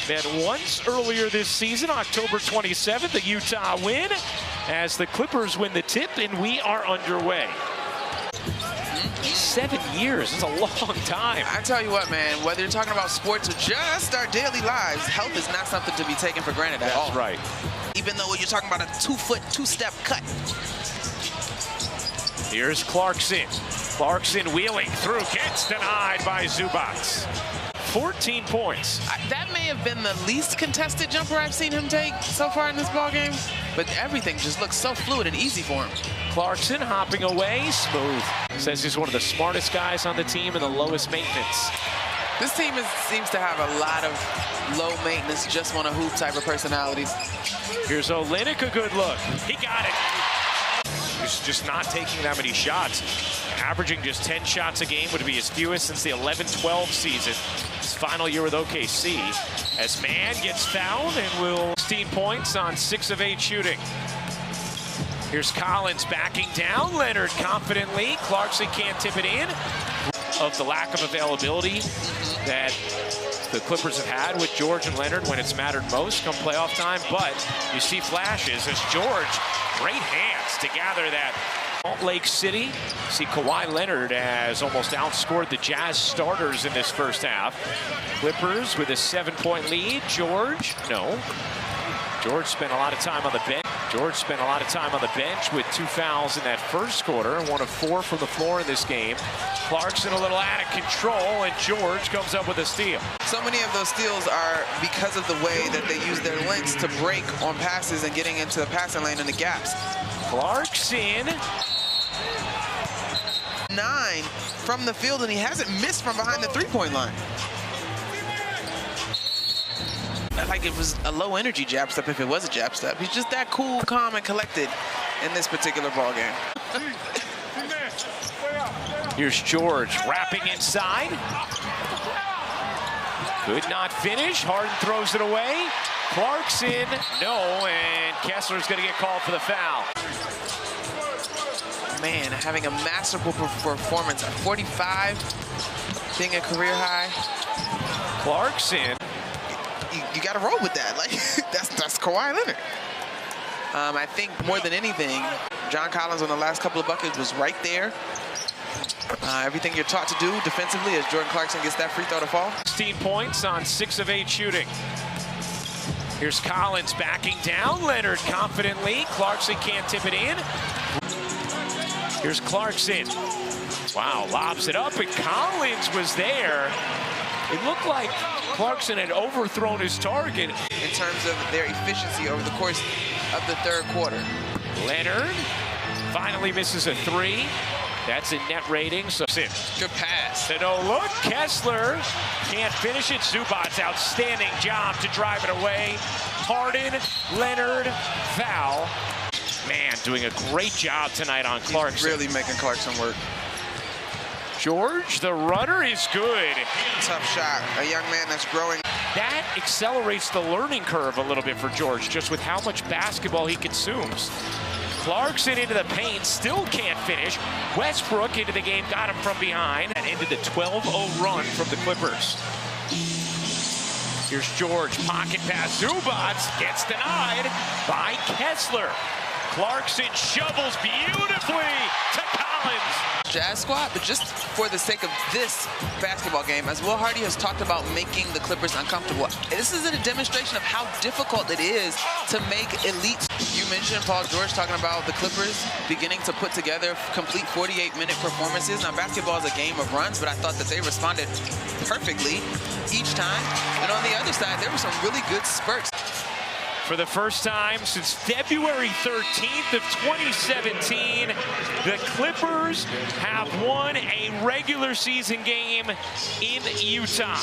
Met once earlier this season, October 27th, the Utah win as the Clippers win the tip, and we are underway. 7 years, it's a long time. I tell you what, man, whether you're talking about sports or just our daily lives, health is not something to be taken for granted at all. That's right. Even though you're talking about a 2-foot, 2-step cut. Here's Clarkson. Clarkson wheeling through, gets denied by Zubats. 14 points. That may have been the least contested jumper I've seen him take so far in this ballgame, but everything just looks so fluid and easy for him. Clarkson hopping away, smooth. Says he's one of the smartest guys on the team and the lowest maintenance. This team seems to have a lot of low maintenance, just want to hoop type of personalities. Here's Olynyk, a good look. He got it. He's just not taking that many shots. Averaging just 10 shots a game would be his fewest since the 11-12 season. His final year with OKC. As Mann gets fouled and will 16 points on 6 of 8 shooting. Here's Collins backing down. Leonard confidently. Clarkson can't tip it in. Of the lack of availability that the Clippers have had with George and Leonard when it's mattered most come playoff time. But you see flashes as George, great hands to gather that. Salt Lake City, see Kawhi Leonard has almost outscored the Jazz starters in this first half. Clippers with a 7-point lead. George, no. George spent a lot of time on the bench. George spent a lot of time on the bench with 2 fouls in that first quarter, 1 of 4 from the floor in this game. Clarkson a little out of control, and George comes up with a steal. So many of those steals are because of the way that they use their lengths to break on passes and getting into the passing lane in the gaps. Clarkson. 9 from the field, and he hasn't missed from behind the three-point line. Like it was a low-energy jab step if it was a jab step. He's just that cool, calm, and collected in this particular ball game. Here's George wrapping inside. Could not finish. Harden throws it away. Clarkson, no, and Kessler's going to get called for the foul. Man, having a masterful performance at 45, being a career high. Clarkson. You got to roll with that. Like that's Kawhi Leonard. I think more than anything, John Collins on the last couple of buckets was right there. Everything you're taught to do defensively as Jordan Clarkson gets that free throw to fall. 16 points on 6 of 8 shooting. Here's Collins backing down. Leonard confidently. Clarkson can't tip it in. Here's Clarkson. Wow, lobs it up, and Collins was there. It looked like Clarkson had overthrown his target. In terms of their efficiency over the course of the third quarter. Leonard finally misses a 3. That's a net rating. So good pass. The no look. Kessler can't finish it. Zubats, outstanding job to drive it away. Harden, Leonard, foul. Man, doing a great job tonight on Clarkson. He's really making Clarkson work. George, the runner, is good. Tough shot. A young man that's growing. That accelerates the learning curve a little bit for George, just with how much basketball he consumes. Clarkson into the paint, still can't finish. Westbrook into the game, got him from behind, and into the 12-0 run from the Clippers. Here's George, pocket pass. Zubats gets denied by Kessler. Clarkson shovels beautifully to Collins. Jazz squad, but just for the sake of this basketball game, as Will Hardy has talked about making the Clippers uncomfortable, this is a demonstration of how difficult it is to make elite. You mentioned Paul George talking about the Clippers beginning to put together complete 48-minute performances. Now, basketball is a game of runs, but I thought that they responded perfectly each time. And on the other side, there were some really good spurts. For the first time since February 13th of 2017, the Clippers have won a regular season game in Utah.